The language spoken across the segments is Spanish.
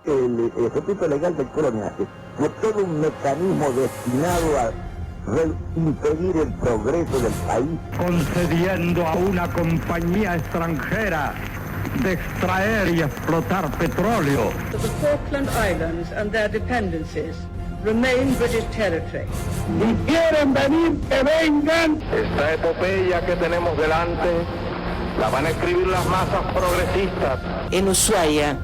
el ejercicio legal del coloniaje fue todo un mecanismo destinado a impedir el progreso del país, concediendo a una compañía extranjera de extraer y explotar petróleo. The Falkland Islands and their dependencies remain British territory. Si quieren venir, que vengan. Esta epopeya que tenemos delante la van a escribir las masas progresistas. En Ushuaia,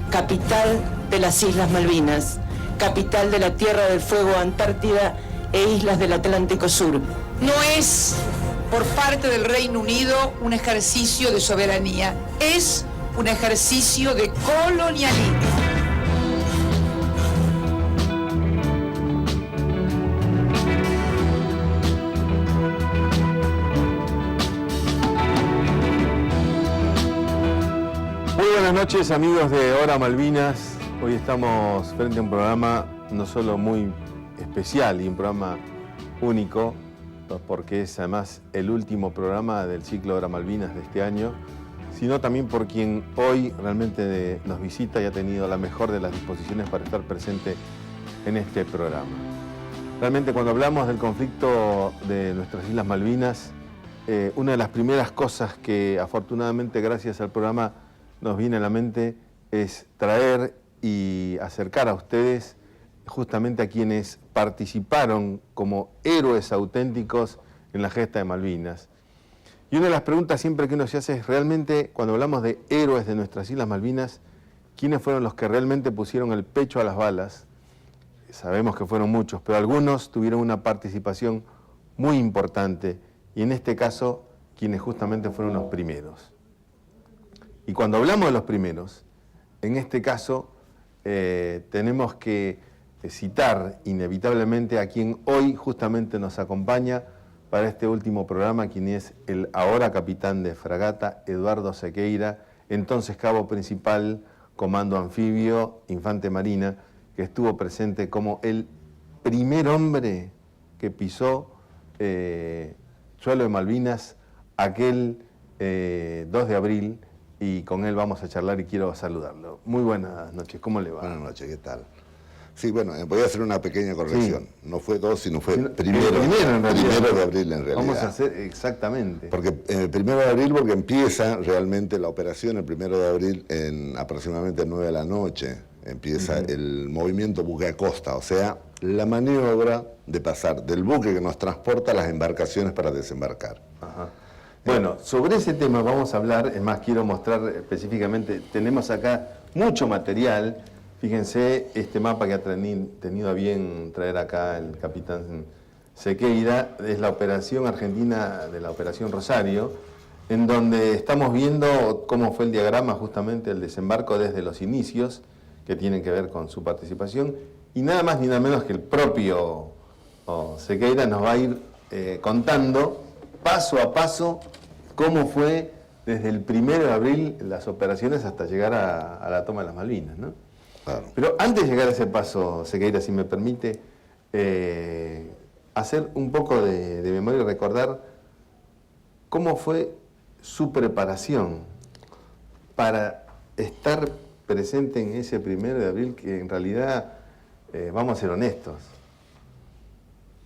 capital de las Islas Malvinas, capital de la Tierra del Fuego, Antártida e islas del Atlántico Sur. No es por parte del Reino Unido un ejercicio de soberanía, es un ejercicio de colonialismo. Muy buenas noches, amigos de Hora Malvinas. Hoy estamos frente a un programa no solo muy especial y un programa único, porque es además el último programa del ciclo Hora Malvinas de este año, sino también por quien hoy realmente nos visita y ha tenido la mejor de las disposiciones para estar presente en este programa. Realmente cuando hablamos del conflicto de nuestras Islas Malvinas, una de las primeras cosas que afortunadamente gracias al programa nos viene a la mente es traer y acercar a ustedes justamente a quienes participaron como héroes auténticos en la gesta de Malvinas. Y una de las preguntas siempre que uno se hace es realmente, cuando hablamos de héroes de nuestras Islas Malvinas, ¿quiénes fueron los que realmente pusieron el pecho a las balas? Sabemos que fueron muchos, pero algunos tuvieron una participación muy importante, y en este caso, quienes justamente fueron los primeros. Y cuando hablamos de los primeros, en este caso, tenemos que citar inevitablemente a quien hoy justamente nos acompaña para este último programa, quien es el ahora capitán de fragata Eduardo Sequeira, entonces cabo principal, comando anfibio, infante marina, que estuvo presente como el primer hombre que pisó suelo de Malvinas aquel 2 de abril, y con él vamos a charlar y quiero saludarlo. Muy buenas noches, ¿cómo le va? Buenas noches, ¿qué tal? Sí, bueno, voy a hacer una pequeña corrección. Sí. No fue 2, sino fue primero de abril en realidad. Vamos a hacer exactamente. Porque el 1 de abril, porque empieza realmente la operación el 1 de abril en aproximadamente 9 de la noche. Empieza el movimiento buque a costa, o sea, la maniobra de pasar del buque que nos transporta a las embarcaciones para desembarcar. Ajá. Bueno, sobre ese tema vamos a hablar, es más, quiero mostrar específicamente, tenemos acá mucho material. Fíjense este mapa que ha tenido a bien traer acá el capitán Sequeira, es la operación argentina de la Operación Rosario, en donde estamos viendo cómo fue el diagrama justamente del desembarco desde los inicios, que tienen que ver con su participación, y nada más ni nada menos que el propio Sequeira nos va a ir contando paso a paso cómo fue desde el 1 de abril las operaciones hasta llegar a la toma de las Malvinas, ¿no? Claro. Pero antes de llegar a ese paso, Sequeira, si me permite, hacer un poco de memoria y recordar cómo fue su preparación para estar presente en ese 1 de abril, que en realidad, vamos a ser honestos,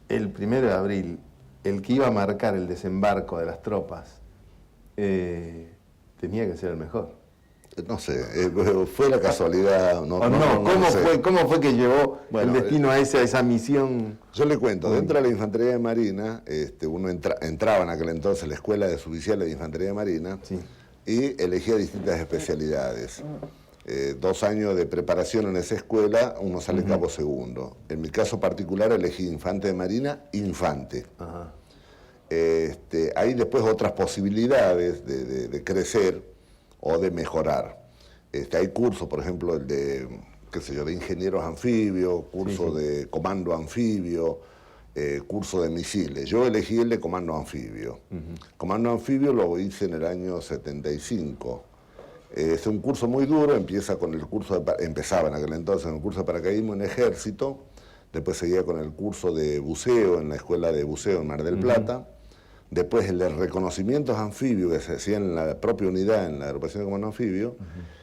el 1 de abril, el que iba a marcar el desembarco de las tropas, tenía que ser el mejor. No sé, fue la casualidad. ¿Cómo fue que llevó el destino a esa misión? Yo le cuento, dentro de la Infantería de Marina, uno entraba en aquel entonces a la Escuela de Suboficiales de Infantería de Marina, sí, y elegía distintas especialidades. 2 años de preparación en esa escuela, uno sale cabo segundo. En mi caso particular elegí Infante de Marina, Infante. Ajá. Hay después otras posibilidades de crecer o de mejorar. Hay cursos, por ejemplo, el de, de ingenieros anfibios, curso de comando anfibio, curso de misiles. Yo elegí el de comando anfibio. Comando anfibio lo hice en el año 75. Es un curso muy duro, empezaba en aquel entonces en el curso de paracaidismo en ejército, después seguía con el curso de buceo en la escuela de buceo en Mar del Plata, después el de reconocimientos anfibios que se hacía en la propia unidad, en la agrupación de comando anfibio,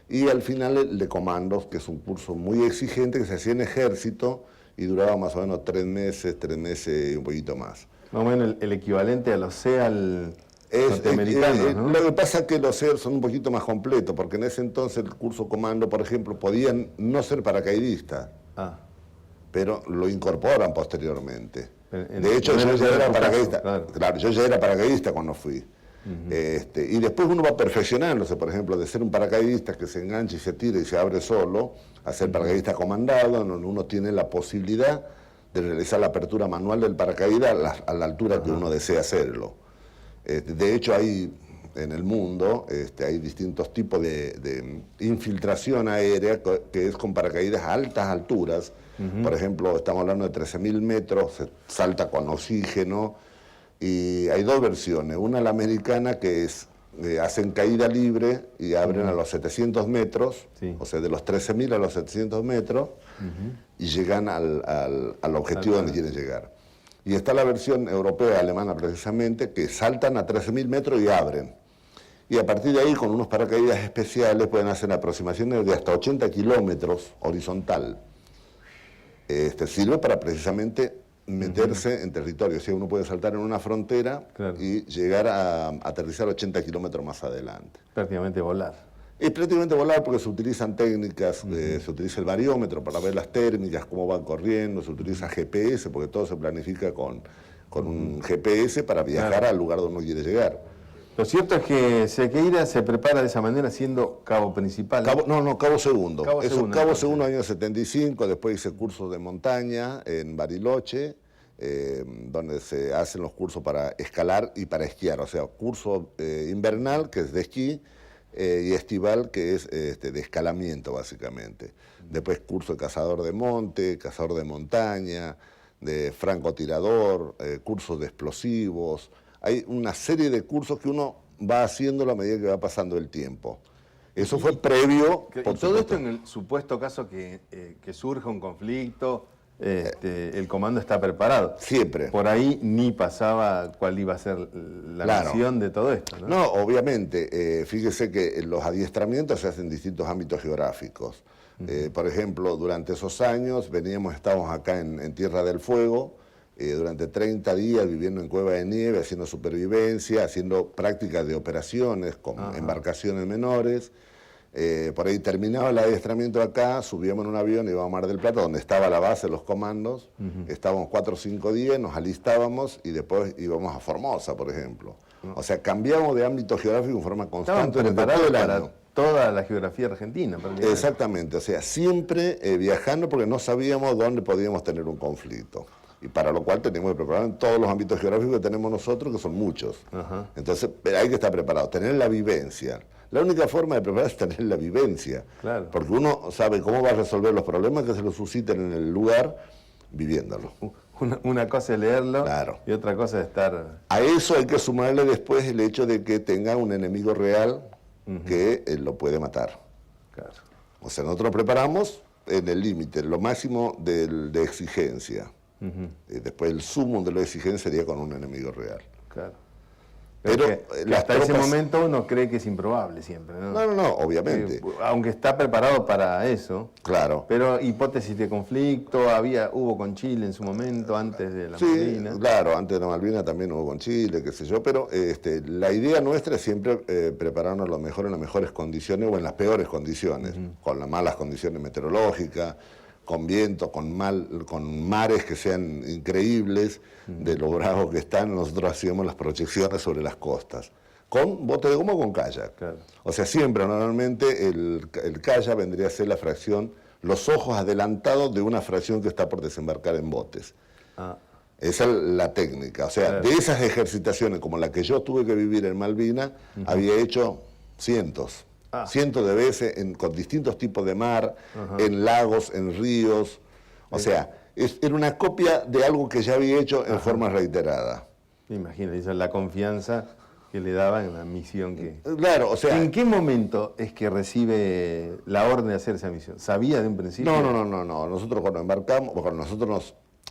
y al final el de comandos, que es un curso muy exigente que se hacía en ejército y duraba más o menos 3 meses y un poquito más. Más o menos el equivalente a los SEAL norteamericanos, ¿no? Lo que pasa es que los SEAL son un poquito más completos, porque en ese entonces el curso comando, por ejemplo, podían no ser paracaidistas, pero lo incorporan posteriormente. De hecho, yo ya era paracaidista. Claro, yo ya era paracaidista cuando fui. Y después uno va perfeccionándose, por ejemplo, de ser un paracaidista que se engancha y se tira y se abre solo, a ser paracaidista comandado, donde uno tiene la posibilidad de realizar la apertura manual del paracaídas a la altura que uno desea hacerlo. De hecho, hay en el mundo hay distintos tipos de infiltración aérea que es con paracaídas a altas alturas. Por ejemplo, estamos hablando de 13.000 metros, se salta con oxígeno, y hay 2 versiones. Una, la americana, que es, hacen caída libre y abren a los 700 metros, o sea, de los 13.000 a los 700 metros, y llegan al objetivo donde quieren llegar. Y está la versión europea, alemana precisamente, que saltan a 13.000 metros y abren. Y a partir de ahí, con unos paracaídas especiales, pueden hacer aproximaciones de hasta 80 kilómetros horizontal. Sirve para precisamente meterse en territorio. O sea, uno puede saltar en una frontera y llegar a aterrizar 80 kilómetros más adelante. Prácticamente volar. Es prácticamente volar porque se utilizan técnicas, se utiliza el bariómetro para ver las térmicas, cómo van corriendo, se utiliza GPS, porque todo se planifica con un GPS para viajar al lugar donde uno quiere llegar. Lo cierto es que Sequeira se prepara de esa manera siendo cabo principal. Cabo segundo. Es un cabo entonces. segundo, año 75, después hice cursos de montaña en Bariloche, donde se hacen los cursos para escalar y para esquiar, o sea, curso invernal, que es de esquí, y estival, que es de escalamiento, básicamente. Después curso de cazador de monte, cazador de montaña, de francotirador, cursos de explosivos. Hay una serie de cursos que uno va haciéndolo a medida que va pasando el tiempo. Eso fue previo. Todo esto en el supuesto caso que surja un conflicto, el comando está preparado. Siempre. Por ahí ni pasaba cuál iba a ser la misión de todo esto, ¿no? No, obviamente. Fíjese que los adiestramientos se hacen en distintos ámbitos geográficos. Por ejemplo, durante esos años estábamos acá en Tierra del Fuego, durante 30 días viviendo en cueva de nieve, haciendo supervivencia, haciendo prácticas de operaciones con embarcaciones menores. Por ahí terminaba el adiestramiento acá, subíamos en un avión y íbamos a Mar del Plata, donde estaba la base de los comandos. Estábamos 4 o 5 días, nos alistábamos y después íbamos a Formosa, por ejemplo. O sea, cambiamos de ámbito geográfico en forma constante durante todo el año. Toda la geografía argentina. Exactamente, o sea, siempre viajando porque no sabíamos dónde podíamos tener un conflicto. Y para lo cual tenemos que preparar en todos los ámbitos geográficos que tenemos nosotros, que son muchos. Entonces, hay que estar preparado, tener la vivencia. La única forma de preparar es tener la vivencia. Claro. Porque uno sabe cómo va a resolver los problemas que se los susciten en el lugar viviéndolo. Una cosa es leerlo y otra cosa es estar... A eso hay que sumarle después el hecho de que tenga un enemigo real que lo puede matar. Claro. O sea, nosotros preparamos en el límite, lo máximo de exigencia. Después el sumo de la exigencia sería con un enemigo real. Claro. Pero hasta ese momento uno cree que es improbable siempre, ¿no? No, obviamente. Aunque está preparado para eso. Claro. Pero hipótesis de conflicto, hubo con Chile en su momento, antes de la Malvinas. Sí, claro, antes de la Malvinas también hubo con Chile, qué sé yo, pero la idea nuestra es siempre prepararnos lo mejor en las mejores condiciones o en las peores condiciones, con las malas condiciones meteorológicas, con viento, con mares que sean increíbles, de lo bravos que están. Nosotros hacíamos las proyecciones sobre las costas, con bote de goma o con kayak. Claro. O sea, siempre, normalmente, el kayak vendría a ser la fracción, los ojos adelantados de una fracción que está por desembarcar en botes. Esa es la técnica. O sea, de esas ejercitaciones, como la que yo tuve que vivir en Malvinas, había hecho cientos de veces con distintos tipos de mar, en lagos, en ríos. O sea, era una copia de algo que ya había hecho en forma reiterada. Imagínate, esa es la confianza que le daba en la misión que... Claro, o sea... ¿En qué momento es que recibe la orden de hacer esa misión? ¿Sabía de un principio? No. Nosotros cuando embarcamos,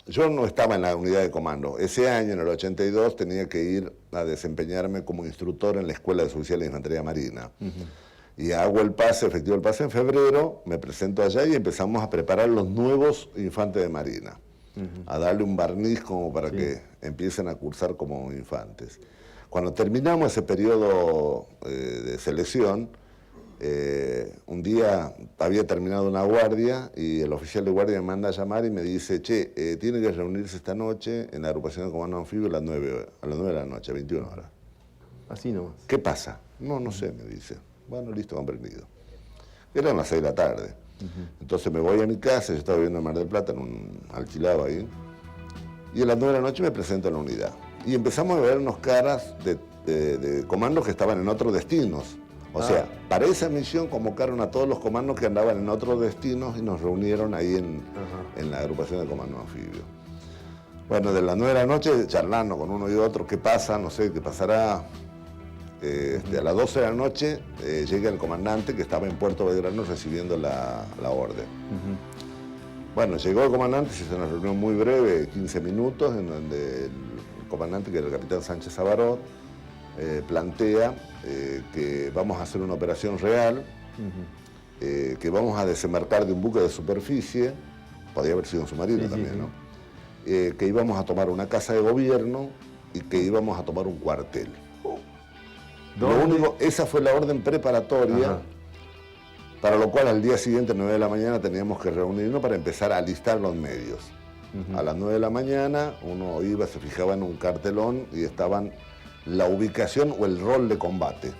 yo no estaba en la unidad de comando. Ese año, en el 82, tenía que ir a desempeñarme como instructor en la Escuela de Suboficiales de Infantería Marina. Y hago el pase, efectivo el pase en febrero, me presento allá y empezamos a preparar los nuevos infantes de Marina, a darle un barniz como para que empiecen a cursar como infantes. Cuando terminamos ese periodo de selección, un día había terminado una guardia y el oficial de guardia me manda a llamar y me dice, che, tiene que reunirse esta noche en la agrupación de comando anfibio a las 9 de la noche, 21 horas. Así nomás. ¿Qué pasa? No sé, me dice. Bueno, listo, comprendido. Eran las 6 de la tarde. Entonces me voy a mi casa, yo estaba viviendo en Mar del Plata, en un alquilado ahí, y a las 9 de la noche me presento en la unidad. Y empezamos a vernos caras de comandos que estaban en otros destinos. O sea, para esa misión convocaron a todos los comandos que andaban en otros destinos y nos reunieron ahí en la agrupación de comando anfibio. Bueno, de las 9 de la noche charlando con uno y otro, ¿qué pasa? No sé, ¿qué pasará? A las 12 de la noche llega el comandante que estaba en Puerto Belgrano recibiendo la orden. Bueno, llegó el comandante, se hizo una reunión muy breve, 15 minutos, en donde el comandante, que era el capitán Sánchez Sabarot, plantea que vamos a hacer una operación real, que vamos a desembarcar de un buque de superficie, podría haber sido un submarino también, ¿no? Que íbamos a tomar una casa de gobierno y que íbamos a tomar un cuartel. Lo único, esa fue la orden preparatoria, para lo cual al día siguiente, 9 de la mañana, teníamos que reunirnos para empezar a alistar los medios. A las 9 de la mañana uno iba, se fijaba en un cartelón y estaban la ubicación o el rol de combate.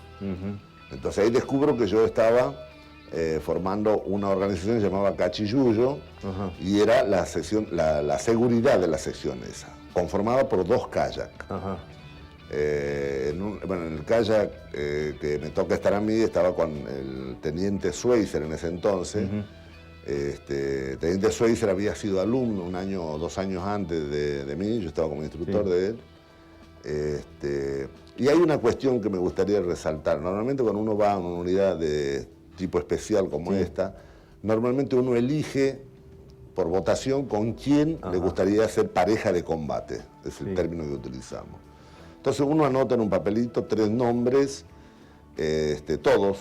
Entonces ahí descubro que yo estaba formando una organización llamada Cachiyuyo y era la sección, la seguridad de la sección esa, conformada por 2 kayak. En el kayak que me toca estar a mí estaba con el teniente Schweizer en ese entonces. Teniente Schweizer había sido alumno 1 año o 2 años antes de mí, yo estaba como instructor de él. Y hay una cuestión que me gustaría resaltar. Normalmente cuando uno va a una unidad de tipo especial como esta, normalmente uno elige por votación con quién le gustaría ser pareja de combate, es el término que utilizamos. Entonces uno anota en un papelito 3 nombres, todos,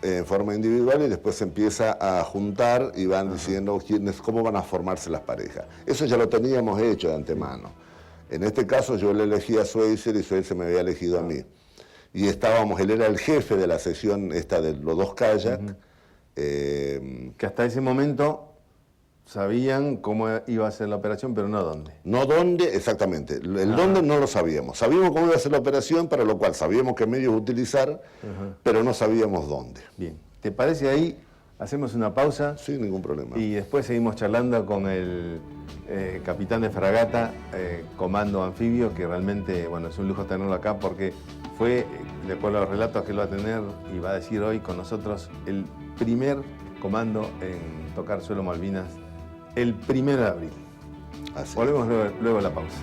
en forma individual, y después se empieza a juntar y van diciendo cómo van a formarse las parejas. Eso ya lo teníamos hecho de antemano. En este caso yo le elegí a Schweizer y Schweizer me había elegido a mí. Y estábamos, él era el jefe de la sección esta de los 2 kayak. Que hasta ese momento sabían cómo iba a ser la operación, pero no dónde. No dónde, exactamente. El dónde no lo sabíamos. Sabíamos cómo iba a ser la operación, para lo cual sabíamos qué medios utilizar, pero no sabíamos dónde. Bien. ¿Te parece ahí? Hacemos una pausa. Sin ningún problema. Y después seguimos charlando con el capitán de fragata, comando anfibio, que realmente, bueno, es un lujo tenerlo acá porque fue, de acuerdo a los relatos que él va a tener y va a decir hoy con nosotros, el primer comando en tocar suelo Malvinas, el 1 de abril. Así. Volvemos luego a la pausa.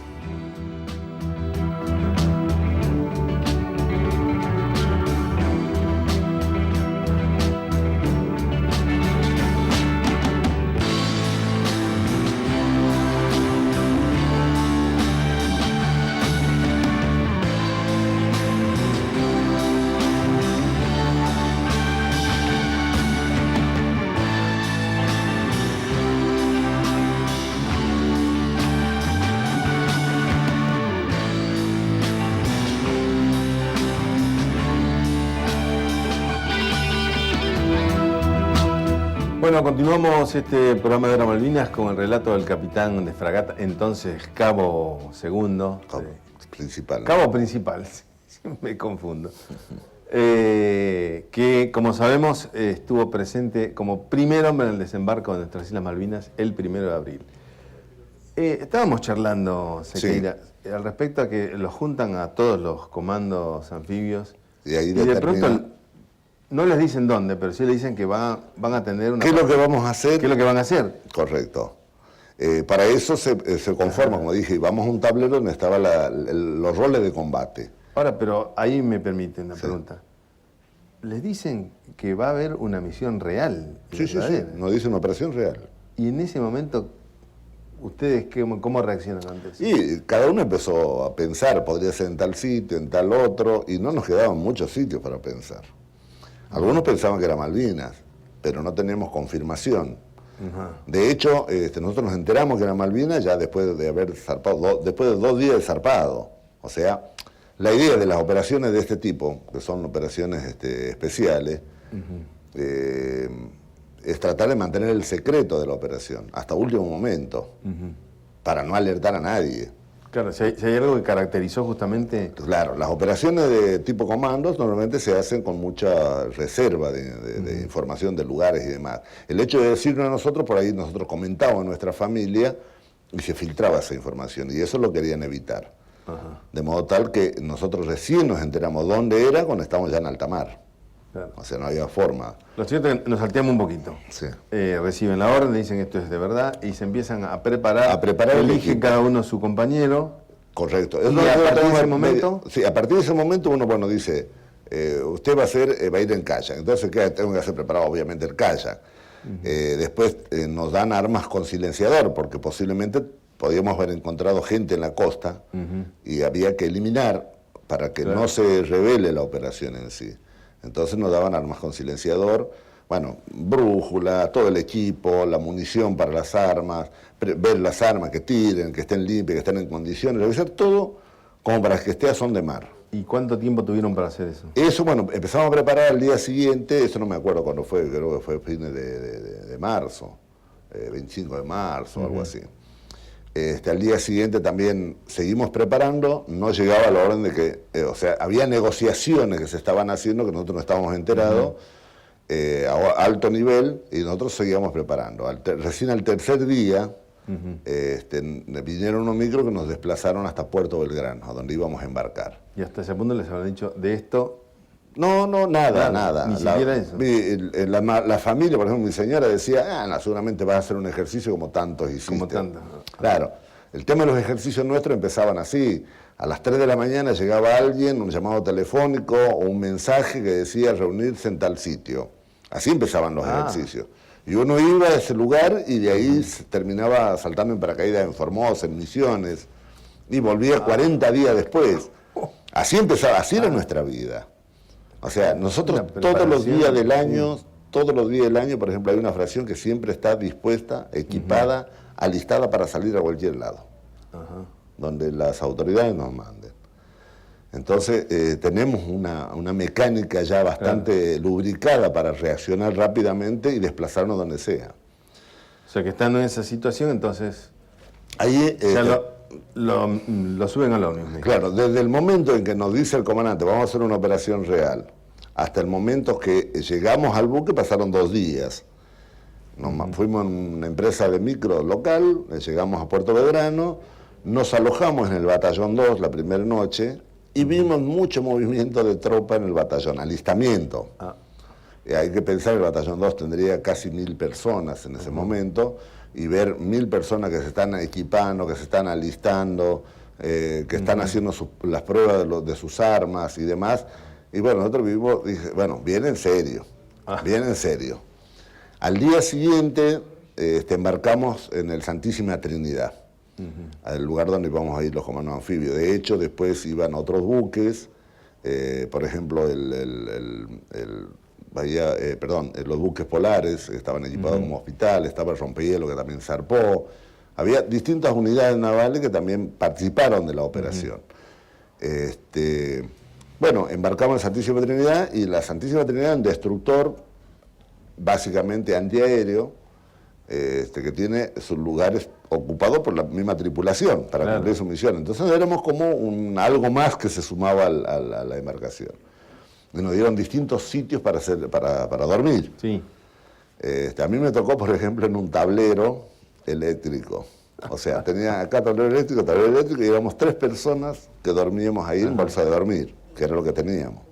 Bueno, continuamos este programa de Hora Malvinas con el relato del capitán de fragata, entonces cabo segundo. Principal. Cabo principal, me confundo. Que, como sabemos, estuvo presente como primer hombre en el desembarco de nuestras Islas Malvinas el 1 de abril. Estábamos charlando, Sequeira, al respecto a que los juntan a todos los comandos anfibios Y ahí de pronto no les dicen dónde, pero sí le dicen que van a tener una... ¿Qué es lo que vamos a hacer? ¿Qué es lo que van a hacer? Correcto. Para eso se conforma, como dije, vamos a un tablero donde estaban los roles de combate. Ahora, pero ahí me permite una pregunta. Les dicen que va a haber una misión real. Sí, nos dice una operación real. Y en ese momento, ¿ustedes cómo reaccionan ante eso? Y cada uno empezó a pensar, podría ser en tal sitio, en tal otro, y no nos quedaban muchos sitios para pensar. Algunos pensaban que era Malvinas, pero no teníamos confirmación. De hecho, nosotros nos enteramos que era Malvinas ya después de haber zarpado, después de 2 días de zarpado. O sea, la idea de las operaciones de este tipo, que son operaciones especiales, es tratar de mantener el secreto de la operación hasta último momento, para no alertar a nadie. Claro, si hay algo que caracterizó justamente... Claro, las operaciones de tipo comandos normalmente se hacen con mucha reserva de información de lugares y demás. El hecho de decirnos a nosotros, por ahí nosotros comentábamos en nuestra familia y se filtraba esa información, y eso lo querían evitar. De modo tal que nosotros recién nos enteramos dónde era cuando estábamos ya en alta mar. Claro. O sea, no había forma. Lo cierto es que nos salteamos un poquito. Sí. Reciben la orden, dicen esto es de verdad, y se empiezan a preparar. Eligen cada uno su compañero. Correcto. Y a partir de ese momento... Sí, a partir de ese momento uno, bueno, dice, usted va a ir en kayak. Entonces, ¿qué? Tengo que hacer preparado, obviamente, el kayak. Después nos dan armas con silenciador, porque posiblemente podíamos haber encontrado gente en la costa y había que eliminar para que no se revele la operación en sí. Entonces nos daban armas con silenciador, bueno, brújula, todo el equipo, la munición para las armas, ver las armas que tiren, que estén limpias, que estén en condiciones, revisar todo como para que esté a son de mar. ¿Y cuánto tiempo tuvieron para hacer eso? Eso, bueno, empezamos a preparar al día siguiente, eso no me acuerdo cuándo fue, creo que fue fines de marzo, 25 de marzo, algo así. Al día siguiente también seguimos preparando, no llegaba la orden de que, o sea, había negociaciones que se estaban haciendo que nosotros no estábamos enterados, a alto nivel, y nosotros seguíamos preparando. Recién al tercer día, vinieron unos micros que nos desplazaron hasta Puerto Belgrano, a donde íbamos a embarcar. ¿Y hasta ese punto les habrán dicho de esto? No, nada. Ni siquiera eso. La familia, por ejemplo, mi señora decía, seguramente vas a hacer un ejercicio como tantos hiciste. Como tantos. Claro. El tema de los ejercicios nuestros empezaban así. A las 3 de la mañana llegaba alguien, un llamado telefónico o un mensaje que decía reunirse en tal sitio. Así empezaban los ejercicios. Y uno iba a ese lugar y de ahí terminaba saltando en paracaídas en Formosa, en Misiones, y volvía 40 días después. Así empezaba, así era nuestra vida. O sea, nosotros todos los días del año, por ejemplo, hay una fracción que siempre está dispuesta, equipada, alistada para salir a cualquier lado, donde las autoridades nos manden. Entonces, tenemos una mecánica ya bastante lubricada para reaccionar rápidamente y desplazarnos donde sea. O sea, que estando en esa situación, entonces... Ahí... Lo suben al ómnibus. Claro, desde el momento en que nos dice el comandante, vamos a hacer una operación real, hasta el momento que llegamos al buque pasaron 2 días. Fuimos en una empresa de micro local, llegamos a Puerto Belgrano, nos alojamos en el batallón 2 la primera noche y vimos mucho movimiento de tropa en el batallón, alistamiento. Hay que pensar que el batallón 2 tendría casi 1000 personas en ese momento, y ver 1000 personas que se están equipando, que se están alistando, que están haciendo las pruebas de sus armas y demás. Y bueno, nosotros vivimos, dije, bueno, viene en serio, viene en serio. Al día siguiente embarcamos en el Santísima Trinidad, al lugar donde íbamos a ir los comandos anfibios. De hecho, después iban otros buques, por ejemplo, los buques polares estaban equipados como hospital, estaba el rompehielo que también zarpó. Había distintas unidades navales que también participaron de la operación. Bueno, embarcamos en Santísima Trinidad, y la Santísima Trinidad es un destructor básicamente antiaéreo, que tiene sus lugares ocupados por la misma tripulación para cumplir su misión. Entonces éramos como algo más que se sumaba a la embarcación. Y nos dieron distintos sitios para dormir. Sí. A mí me tocó, por ejemplo, en un tablero eléctrico. O sea, tenía acá tablero eléctrico, y éramos 3 personas que dormíamos ahí en bolsa de dormir, que era lo que teníamos.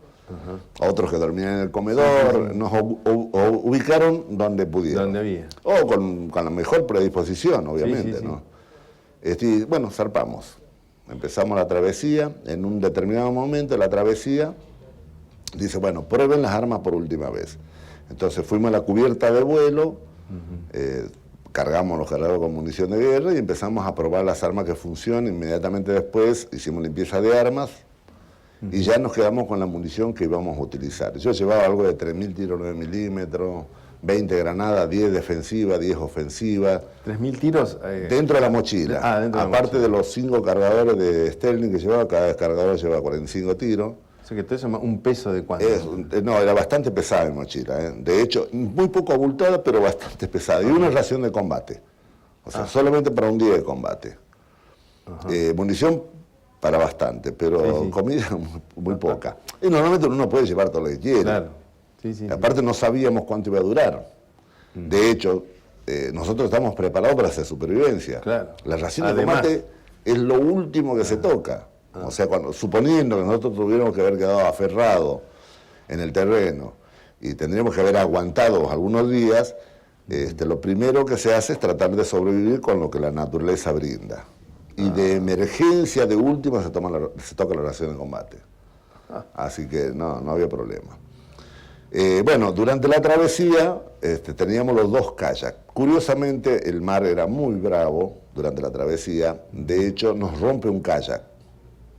Otros que dormían en el comedor, nos ubicaron donde pudieron. Donde había. O con la mejor predisposición, obviamente, ¿no? Bueno, zarpamos. Empezamos la travesía. En un determinado momento de la travesía, dice, bueno, prueben las armas por última vez. Entonces fuimos a la cubierta de vuelo, cargamos los cargadores con munición de guerra y empezamos a probar las armas que funcionan. Inmediatamente después hicimos limpieza de armas y ya nos quedamos con la munición que íbamos a utilizar. Yo llevaba algo de 3.000 tiros 9 milímetros, 20 granadas, 10 defensivas, 10 ofensivas. 3.000 tiros. Dentro de la mochila. Dentro de la Aparte mochila. de los 5 cargadores de Sterling que llevaba, cada descargador llevaba 45 tiros. O sea que todo eso, un peso de cuánto. No, era bastante pesada mi mochila. De hecho, muy poco abultada, pero bastante pesada. Y una ración de combate. O sea, solamente para un día de combate. Munición para bastante, pero Sí. comida muy poca. Y normalmente uno no puede llevar todo lo que quiere. Claro. Sí. Aparte no sabíamos cuánto iba a durar. De hecho, nosotros estamos preparados para hacer supervivencia. Claro. La ración de Además. combate es lo último que se toca. O sea, suponiendo que nosotros tuviéramos que haber quedado aferrados en el terreno y tendríamos que haber aguantado algunos días, lo primero que se hace es tratar de sobrevivir con lo que la naturaleza brinda. Y de emergencia, de última, se toca la ración de combate. Así que no había problema. Bueno, durante la travesía teníamos los 2 kayaks. Curiosamente, el mar era muy bravo durante la travesía. De hecho, nos rompe un kayak.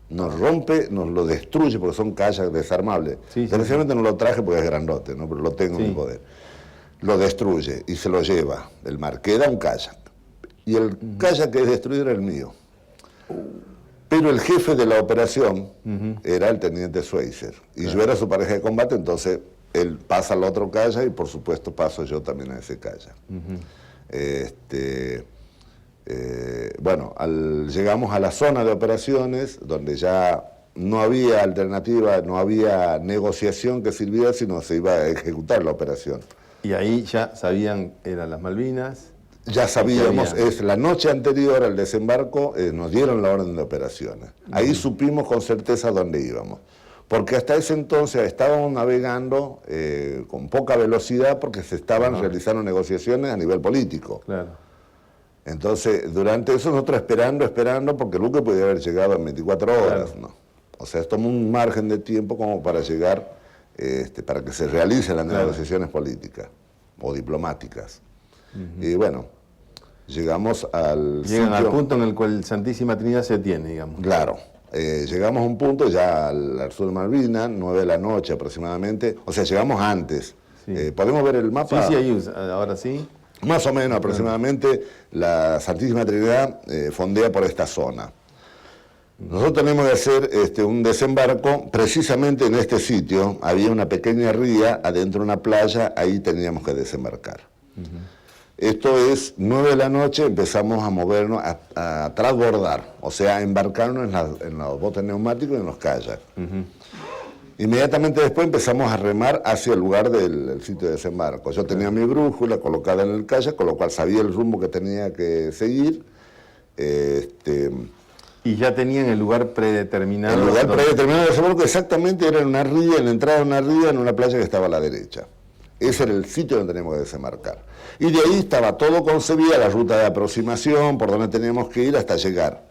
Nos lo destruye porque son kayaks desarmables. Desgraciadamente no lo traje porque es grandote, ¿no? Pero lo tengo en mi poder. Lo destruye y se lo lleva el mar. Queda un kayak. Y el kayak que es destruido era el mío. Pero el jefe de la operación era el teniente Schweitzer. Y yo era su pareja de combate, entonces él pasa al otro kayak y por supuesto paso yo también a ese kayak. Bueno, llegamos a la zona de operaciones donde ya no había alternativa, no había negociación que sirviera, sino se iba a ejecutar la operación. Y ahí ya sabían, eran las Malvinas. Ya sabíamos, la noche anterior al desembarco nos dieron la orden de operaciones. Ahí supimos con certeza dónde íbamos. Porque hasta ese entonces estábamos navegando con poca velocidad porque se estaban realizando negociaciones a nivel político. Claro. Entonces, durante eso nosotros esperando, porque el buque podía haber llegado en 24 horas, ¿no? O sea, es tomó un margen de tiempo como para llegar, para que se realicen las negociaciones políticas o diplomáticas. Y bueno, llegamos al Llegan al sitio, punto en el cual Santísima Trinidad se tiene, digamos. Claro. Llegamos a un punto ya al sur de Malvinas, 9 de la noche aproximadamente. O sea, llegamos antes. Sí. ¿Podemos ver el mapa? Sí, ahí, ahora sí. Más o menos aproximadamente la Santísima Trinidad fondea por esta zona. Nosotros tenemos que hacer un desembarco precisamente en este sitio. Había una pequeña ría adentro de una playa, ahí teníamos que desembarcar. Esto es 9 de la noche, empezamos a movernos, a transbordar, o sea, a embarcarnos en los botes neumáticos y en los kayaks. Inmediatamente después empezamos a remar hacia el lugar del sitio de desembarco. Yo tenía mi brújula colocada en el kayak, con lo cual sabía el rumbo que tenía que seguir. Y ya tenían el lugar predeterminado. El lugar predeterminado de desembarco exactamente era en una ría, en la entrada de una ría, en una playa que estaba a la derecha. Ese era el sitio donde teníamos que desembarcar. Y de ahí estaba todo concebido, la ruta de aproximación, por donde teníamos que ir hasta llegar.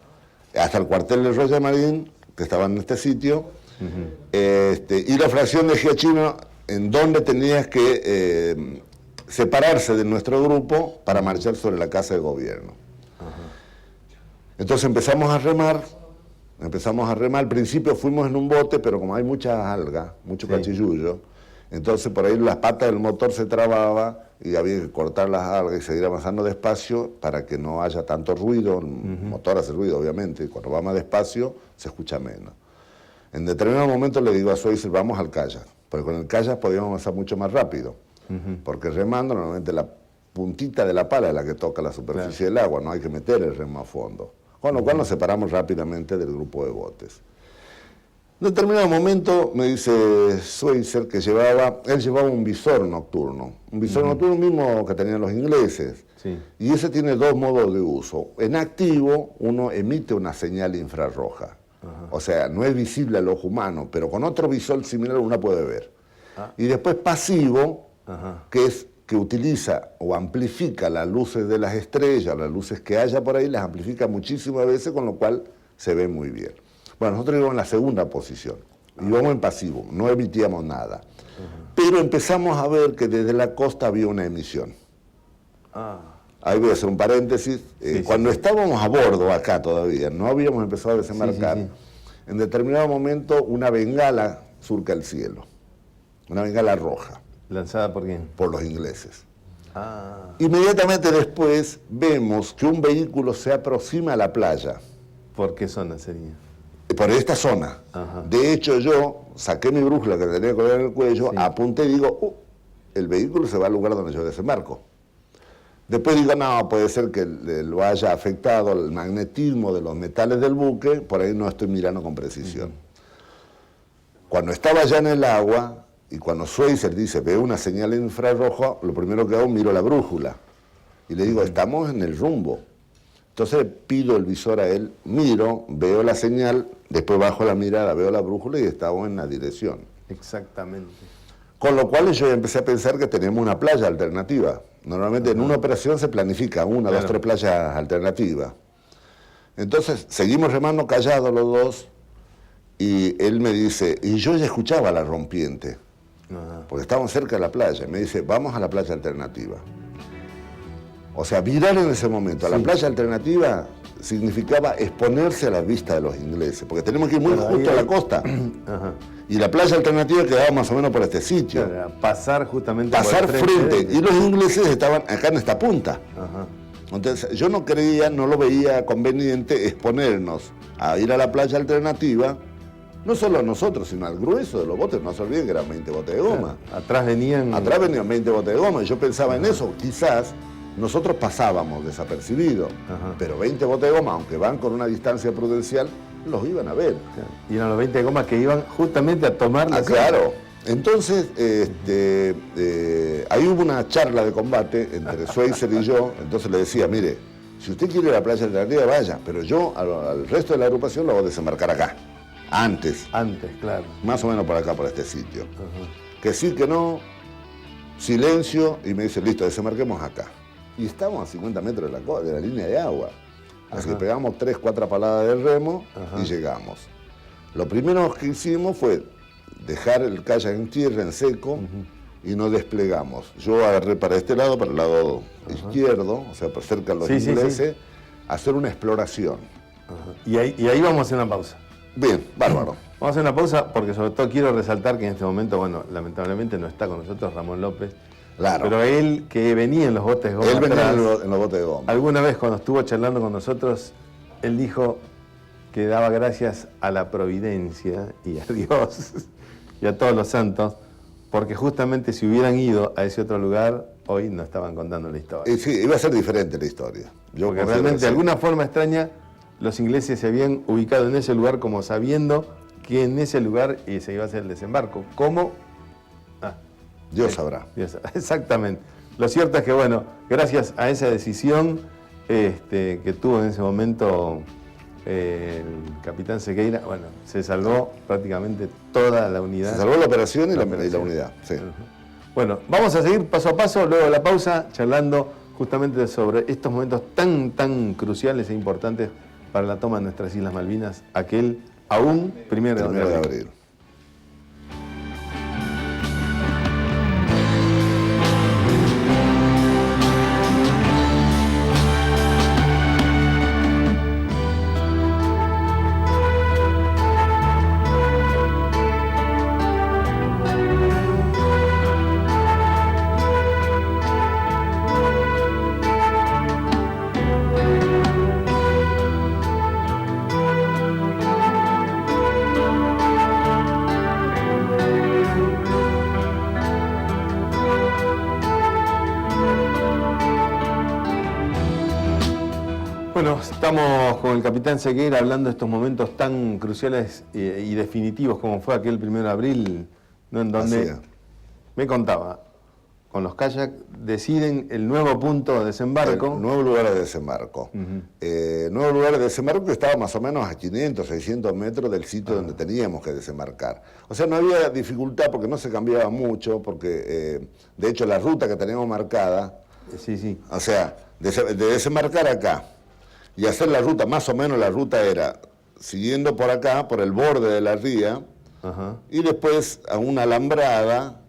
Hasta el cuartel del Royal Marine, que estaba en este sitio. Y la fracción de Giachino, en donde tenías que separarse de nuestro grupo para marchar sobre la casa de gobierno. Entonces empezamos a remar. Al principio fuimos en un bote, pero como hay mucha alga, mucho cachillullo, entonces por ahí las patas del motor se trababa y había que cortar las algas y seguir avanzando despacio para que no haya tanto ruido. El motor hace ruido, obviamente, y cuando va más despacio se escucha menos. En determinado momento le digo a Schweitzer, vamos al kayak, porque con el kayak podíamos avanzar mucho más rápido, porque remando normalmente la puntita de la pala es la que toca la superficie del agua, no hay que meter el remo a fondo, con lo cual nos separamos rápidamente del grupo de botes. En determinado momento me dice Schweitzer que él llevaba un visor nocturno mismo que tenían los ingleses, y ese tiene 2 modos de uso. En activo uno emite una señal infrarroja. O sea, no es visible al ojo humano, pero con otro visor similar uno puede ver. Y después pasivo, que utiliza o amplifica las luces de las estrellas, las luces que haya por ahí, las amplifica muchísimas veces, con lo cual se ve muy bien. Bueno, nosotros íbamos en la segunda posición, íbamos en pasivo, no emitíamos nada. Pero empezamos a ver que desde la costa había una emisión. Ahí voy a hacer un paréntesis. Cuando estábamos a bordo acá todavía, no habíamos empezado a desembarcar, en determinado momento una bengala surca el cielo, una bengala roja. ¿Lanzada por quién? Por los ingleses. Ah. Inmediatamente después vemos que un vehículo se aproxima a la playa. ¿Por qué zona sería? Por esta zona. Ajá. De hecho, yo saqué mi brújula que tenía colgada en el cuello, Sí. apunté y digo, el vehículo se va al lugar donde yo desembarco. Después digo, no, puede ser que lo haya afectado el magnetismo de los metales del buque, por ahí no estoy mirando con precisión. Cuando estaba ya en el agua, y cuando Schweitzer dice, veo una señal en infrarrojo, lo primero que hago, miro la brújula. Y le digo, estamos en el rumbo. Entonces pido el visor a él, miro, veo la señal, después bajo la mirada, veo la brújula y estamos en la dirección. Exactamente. Con lo cual yo empecé a pensar que teníamos una playa alternativa. Normalmente en una operación se planifica una, Claro. 2, 3 playas alternativas. Entonces seguimos remando callados los dos y él me dice, y yo ya escuchaba la rompiente, porque estábamos cerca de la playa, y me dice, vamos a la playa alternativa. O sea, virar en ese momento a la playa alternativa significaba exponerse a la vista de los ingleses, porque tenemos que ir muy Claro, justo a ahí- la costa. Ajá. Y la playa alternativa quedaba más o menos por este sitio. Claro, pasar justamente Pasar por el frente. de- Y los ingleses estaban acá en esta punta. Ajá. Entonces yo no creía, no lo veía conveniente exponernos a ir a la playa alternativa, no solo a nosotros, sino al grueso de los botes. No se olviden que eran 20 botes de goma. Claro. Atrás venían... Atrás venían 20 botes de goma y yo pensaba en eso. Quizás nosotros pasábamos desapercibidos, Ajá. pero 20 botes de goma, aunque van con una distancia prudencial, los iban a ver. Claro. Y eran los 20 de goma que iban justamente a tomar la Claro. Entonces, ahí hubo una charla de combate entre Schweitzer y yo. Entonces le decía, mire, si usted quiere ir a la playa alternativa, vaya, pero yo al resto de la agrupación lo voy a desembarcar acá. Antes, Antes, claro. más o menos por acá, por este sitio. Ajá. Que sí, que no, silencio, y me dice, listo, desembarquemos acá. Y estábamos a 50 metros de la línea de agua. Así que pegamos 3, 4 paladas del remo y llegamos. Lo primero que hicimos fue dejar el kayak en tierra, en seco, y nos desplegamos. Yo agarré para este lado, para el lado izquierdo, o sea, cerca de los Sí, sí, ingleses, hacer una exploración. Ajá. Y ahí vamos a hacer una pausa. Bien, bárbaro. Vamos a hacer una pausa porque sobre todo quiero resaltar que en este momento, bueno, lamentablemente no está con nosotros Ramón López. Claro. Pero él, que venía en los botes de goma Él venía atrás, en los botes de goma. alguna vez cuando estuvo charlando con nosotros, él dijo que daba gracias a la providencia y a Dios y a todos los santos, porque justamente si hubieran ido a ese otro lugar, hoy no estaban contando la historia. Y sí, iba a ser diferente la historia. Yo Porque considero realmente que de sí. alguna forma extraña, los ingleses se habían ubicado en ese lugar como sabiendo que en ese lugar se iba a hacer el desembarco. ¿Cómo? Dios sabrá. Exactamente. Lo cierto es que, bueno, gracias a esa decisión que tuvo en ese momento el capitán Sequeira, bueno, se salvó prácticamente toda la unidad. Se salvó la operación y la operación. unidad. Sí. Bueno, vamos a seguir paso a paso, luego de la pausa, charlando justamente sobre estos momentos tan cruciales e importantes para la toma de nuestras Islas Malvinas, aquel aún 1 de Primero de abril. abril. Bueno, estamos con el capitán Sequeira hablando de estos momentos tan cruciales y definitivos como fue aquel 1 de abril, ¿no? En donde Así es. me contaba, con los kayak deciden el nuevo punto de desembarco. El nuevo lugar de desembarco. Nuevo lugar de desembarco que estaba más o menos a 500, 600 metros del sitio donde teníamos que desembarcar. O sea, no había dificultad porque no se cambiaba mucho, porque de hecho la ruta que teníamos marcada, Sí. o sea, de desembarcar acá y hacer la ruta, más o menos la ruta era siguiendo por acá, por el borde de la ría, Ajá. y después a una alambrada,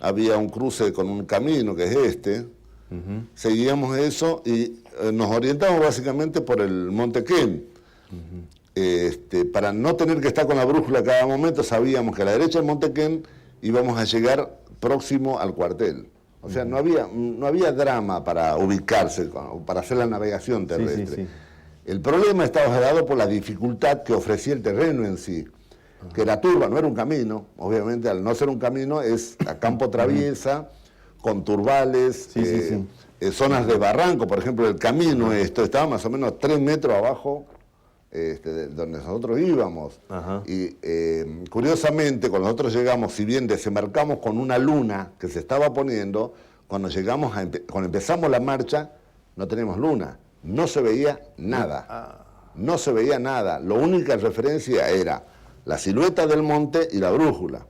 había un cruce con un camino que es este, seguíamos eso y nos orientamos básicamente por el Monte Ken. para no tener que estar con la brújula a cada momento, sabíamos que a la derecha del Montequén íbamos a llegar próximo al cuartel. O sea, no había drama para ubicarse, para hacer la navegación terrestre. Sí. El problema estaba dado por la dificultad que ofrecía el terreno en sí, que era turba, no era un camino. Obviamente, al no ser un camino, es a campo traviesa, con turbales, zonas de barranco. Por ejemplo, el camino estaba más o menos 3 metros abajo de donde nosotros íbamos. Y curiosamente, cuando nosotros llegamos, si bien desembarcamos con una luna que se estaba poniendo, cuando empezamos la marcha, no teníamos luna, no se veía nada. No se veía nada. La única referencia era la silueta del monte y la brújula.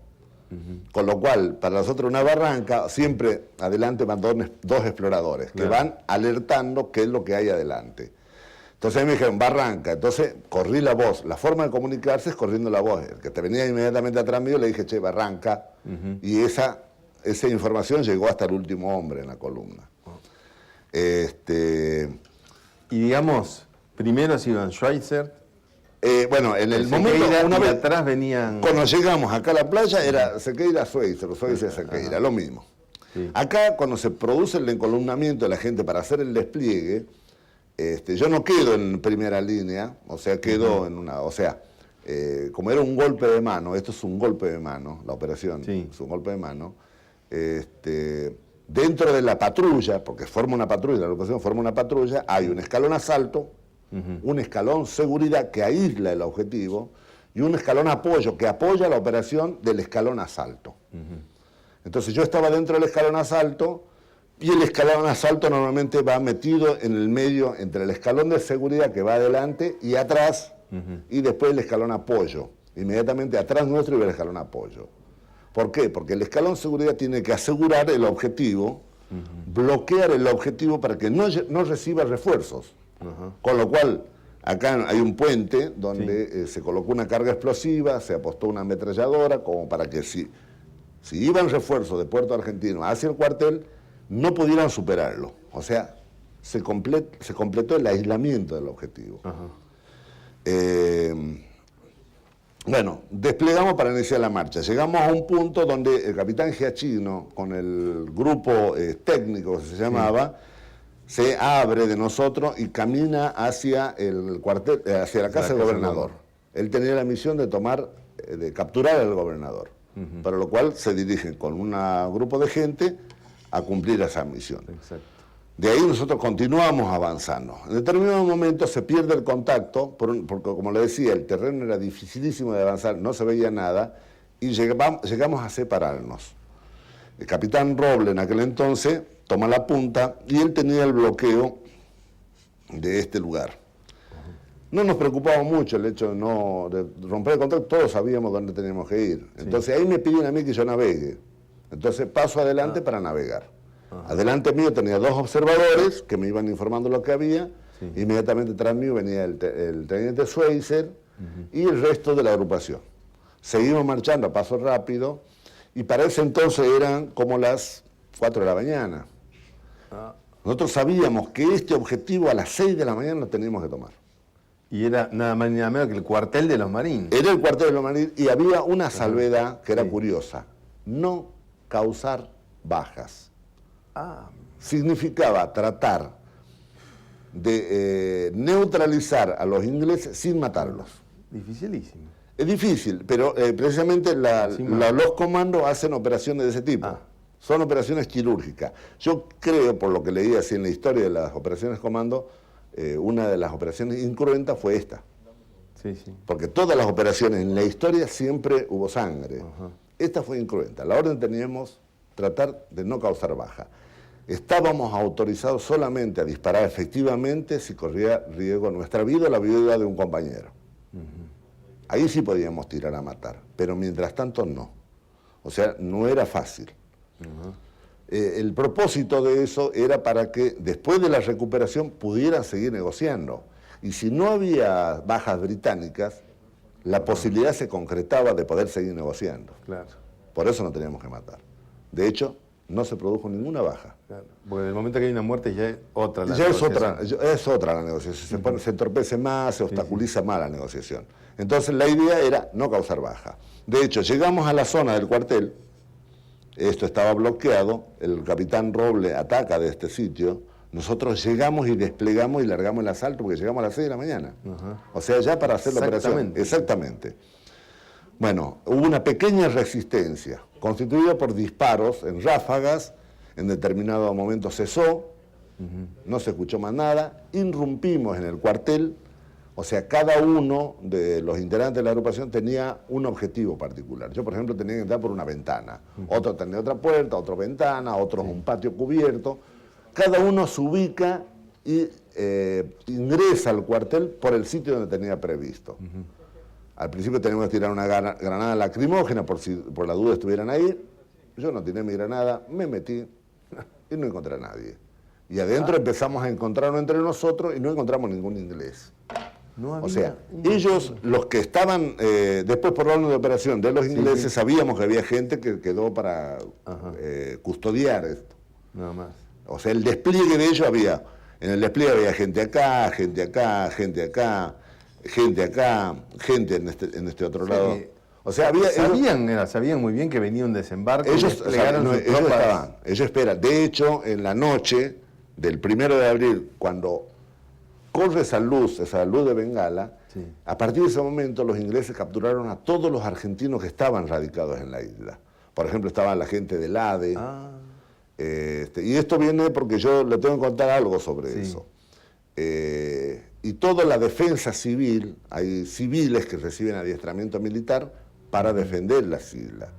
Con lo cual, para nosotros una barranca, siempre adelante van dos exploradores que van alertando qué es lo que hay adelante. Entonces a mí me dijeron, barranca, entonces corrí la voz. La forma de comunicarse es corriendo la voz. El que te venía inmediatamente atrás mío le dije, che, barranca. Y esa información llegó hasta el último hombre en la columna. Y digamos, primero se iban Schweitzer. Bueno, en el momento, una vez atrás venían... Cuando llegamos acá a la playa, era Sequeira, Schweitzer, Sequeira, lo mismo. Sí. Acá, cuando se produce el encolumnamiento de la gente para hacer el despliegue, yo no quedo en primera línea, o sea, quedo en una... O sea, como era un golpe de mano, esto es un golpe de mano, la operación, es un golpe de mano, dentro de la patrulla, porque forma una patrulla, la agrupación forma una patrulla, hay un escalón asalto, un escalón seguridad que aísla el objetivo y un escalón apoyo que apoya la operación del escalón asalto. Entonces yo estaba dentro del escalón asalto y el escalón asalto normalmente va metido en el medio entre el escalón de seguridad que va adelante y atrás y después el escalón apoyo. Inmediatamente atrás nuestro iba el escalón apoyo. ¿Por qué? Porque el escalón seguridad tiene que asegurar el objetivo, bloquear el objetivo para que no reciba refuerzos. Con lo cual, acá hay un puente donde se colocó una carga explosiva, se apostó una ametralladora, como para que si iban refuerzos de Puerto Argentino hacia el cuartel, no pudieran superarlo. O sea, se completó el aislamiento del objetivo. Bueno, desplegamos para iniciar la marcha. Llegamos a un punto donde el capitán Giachino, con el grupo técnico que se llamaba, se abre de nosotros y camina hacia el cuartel, hacia la casa del gobernador. Él tenía la misión de capturar al gobernador, para lo cual se dirigen con un grupo de gente a cumplir esa misión. De ahí nosotros continuamos avanzando. En determinado momento se pierde el contacto, porque como le decía, el terreno era dificilísimo de avanzar, no se veía nada, y llegamos a separarnos. El capitán Roble en aquel entonces toma la punta y él tenía el bloqueo de este lugar. No nos preocupaba mucho el hecho de romper el contacto, todos sabíamos dónde teníamos que ir. Entonces ahí me piden a mí que yo navegue. Entonces paso adelante para navegar. Adelante mío tenía 2 observadores que me iban informando lo que había. Inmediatamente tras mío venía el teniente Schweitzer y el resto de la agrupación. Seguimos marchando a paso rápido y para ese entonces eran como las 4 de la mañana. Nosotros sabíamos que este objetivo a las 6 de la mañana lo teníamos que tomar. Y era nada más ni nada menos que el cuartel de los Marines. Era el cuartel de los Marines y había una salvedad que era curiosa. No causar bajas. Significaba tratar de neutralizar a los ingleses sin matarlos. Dificilísimo. Es difícil, pero precisamente los comandos hacen operaciones de ese tipo. Son operaciones quirúrgicas. Yo creo, por lo que leí así en la historia de las operaciones comando, una de las operaciones incruentas fue esta. Porque todas las operaciones en la historia siempre hubo sangre. Esta fue incruenta. La orden teníamos tratar de no causar baja. Estábamos autorizados solamente a disparar efectivamente si corría riesgo nuestra vida o la vida de un compañero. Ahí sí podíamos tirar a matar, pero mientras tanto no. O sea, no era fácil. El propósito de eso era para que después de la recuperación pudieran seguir negociando. Y si no había bajas británicas, la posibilidad se concretaba de poder seguir negociando. Por eso no teníamos que matar. De hecho, no se produjo ninguna baja. Claro, porque en el momento que hay una muerte ya es otra la Ya negociación. es otra la negociación, se entorpece más, se obstaculiza más la negociación. Entonces la idea era no causar baja. De hecho, llegamos a la zona del cuartel, esto estaba bloqueado, el capitán Roble ataca de este sitio, nosotros llegamos y desplegamos y largamos el asalto porque llegamos a las 6 de la mañana. O sea, ya para hacer la operación. Exactamente. Bueno, hubo una pequeña resistencia, constituida por disparos en ráfagas, en determinado momento cesó, no se escuchó más nada, irrumpimos en el cuartel, o sea, cada uno de los integrantes de la agrupación tenía un objetivo particular. Yo, por ejemplo, tenía que entrar por una ventana, otro tenía otra puerta, otra ventana, otros un patio cubierto. Cada uno se ubica y ingresa al cuartel por el sitio donde tenía previsto. Al principio teníamos que tirar una granada lacrimógena por si por la duda estuvieran ahí. Yo no tiré mi granada, me metí y no encontré a nadie. Y adentro empezamos a encontrarnos entre nosotros y no encontramos ningún inglés. O sea, ellos, los que estaban, después por la orden de operación de los ingleses, sabíamos que había gente que quedó para custodiar esto. Nada más. O sea, el despliegue de ellos había, en el despliegue había gente acá, gente acá, gente acá, gente acá, gente en este otro lado. O sea, había... Sabían muy bien que venía un desembarco. Ellos esperan. De hecho, en la noche del 1 de abril, cuando corre esa luz de Bengala, a partir de ese momento los ingleses capturaron a todos los argentinos que estaban radicados en la isla. Por ejemplo, estaba la gente del ADE. Y esto viene porque yo le tengo que contar algo sobre eso. Y toda la defensa civil, hay civiles que reciben adiestramiento militar para defender las islas.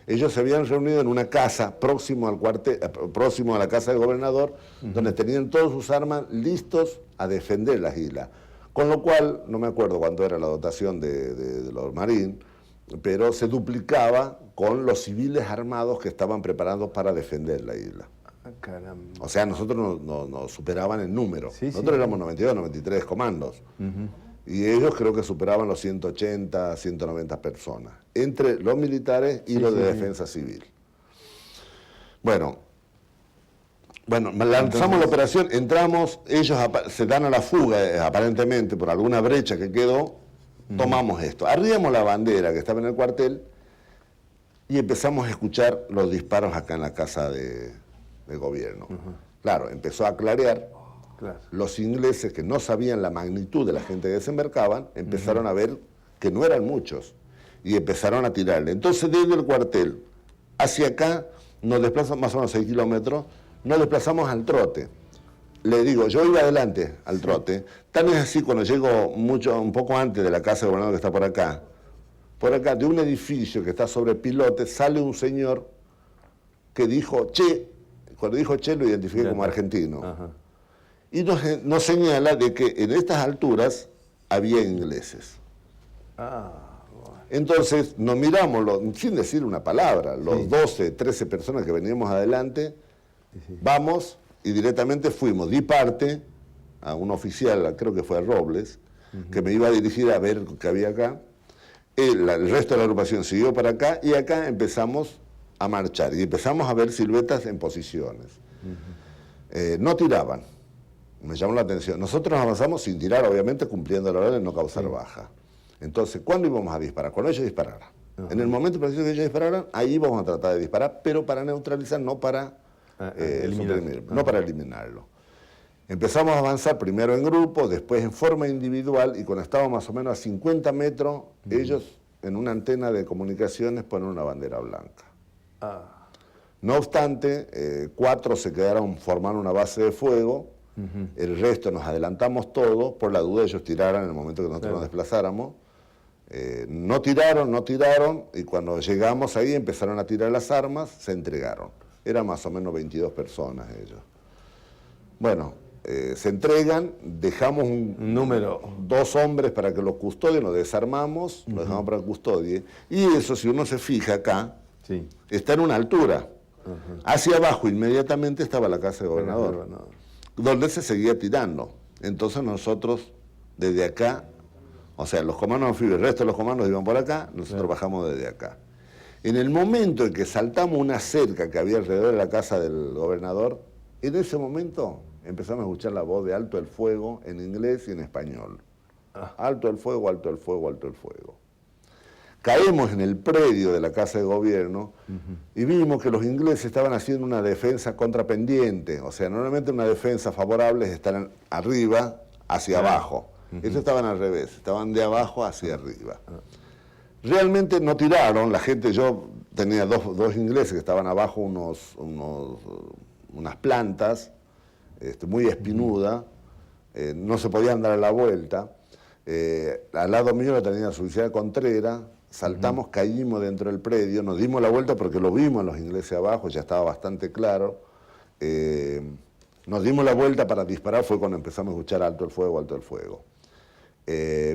Ellos se habían reunido en una casa próximo al cuartel, próximo a la casa del gobernador, donde tenían todas sus armas listos a defender las islas. Con lo cual, no me acuerdo cuánto era la dotación de los marines, pero se duplicaba con los civiles armados que estaban preparados para defender la isla. O sea, nosotros nos superaban en número. Nosotros éramos 92, 93 comandos. Y ellos creo que superaban los 180, 190 personas, entre los militares y los de defensa civil. Bueno, lanzamos la operación, entramos, ellos se dan a la fuga, aparentemente por alguna brecha que quedó, tomamos esto. Arriamos la bandera que estaba en el cuartel y empezamos a escuchar los disparos acá en la casa de gobierno. Claro, empezó a clarear. Los ingleses, que no sabían la magnitud de la gente que desembarcaban, empezaron a ver que no eran muchos y empezaron a tirarle. Entonces, desde el cuartel hacia acá, nos desplazamos más o menos 6 kilómetros, nos desplazamos al trote. Le digo, yo iba adelante al trote, tan es así cuando llego un poco antes de la casa del gobernador que está por acá, de un edificio que está sobre pilotes, sale un señor que dijo, che, cuando dijo che lo identifiqué como argentino. Y nos señala de que en estas alturas había ingleses. Entonces nos miramos, sin decir una palabra, los 12, 13 personas que veníamos adelante, vamos y directamente fuimos, di parte a un oficial, creo que fue Robles, que me iba a dirigir a ver qué había acá. El resto de la agrupación siguió para acá y acá empezamos a marchar y empezamos a ver siluetas en posiciones. No tiraban. Me llamó la atención. Nosotros avanzamos sin tirar, obviamente, cumpliendo la orden de no causar baja. Entonces, ¿cuándo íbamos a disparar? Cuando ellos dispararan. En el momento preciso que ellos dispararan, ahí íbamos a tratar de disparar, pero para neutralizar, no para no para eliminarlo. Empezamos a avanzar primero en grupo, después en forma individual, y cuando estábamos más o menos a 50 metros, ellos en una antena de comunicaciones ponen una bandera blanca. No obstante, 4 se quedaron, formaron una base de fuego. El resto nos adelantamos todos, por la duda ellos tiraran en el momento que nosotros nos desplazáramos. No tiraron, y cuando llegamos ahí empezaron a tirar las armas, se entregaron. Eran más o menos 22 personas ellos. Bueno, se entregan, dejamos un número, 2 hombres para que los custodien, los desarmamos, los dejamos para que custodien, y eso, si uno se fija acá, está en una altura. Hacia abajo inmediatamente estaba la casa del gobernador, donde se seguía tirando. Entonces nosotros, desde acá, o sea, los comandos anfibios, el resto de los comandos iban por acá, nosotros bajamos desde acá. En el momento en que saltamos una cerca que había alrededor de la casa del gobernador, en ese momento empezamos a escuchar la voz de Alto el Fuego en inglés y en español. Alto el fuego, alto el fuego, alto el fuego. Caemos en el predio de la Casa de Gobierno y vimos que los ingleses estaban haciendo una defensa contrapendiente. O sea, normalmente una defensa favorable es estar arriba hacia abajo. Ellos estaban al revés, estaban de abajo hacia arriba. Realmente no tiraron, la gente, yo tenía dos ingleses que estaban abajo, unas plantas, muy espinudas, no se podían dar la vuelta. Al lado mío lo tenía su oficial Contreras, saltamos, caímos dentro del predio, nos dimos la vuelta porque lo vimos los ingleses abajo, ya estaba bastante claro. Nos dimos la vuelta para disparar, fue cuando empezamos a escuchar alto el fuego, alto el fuego.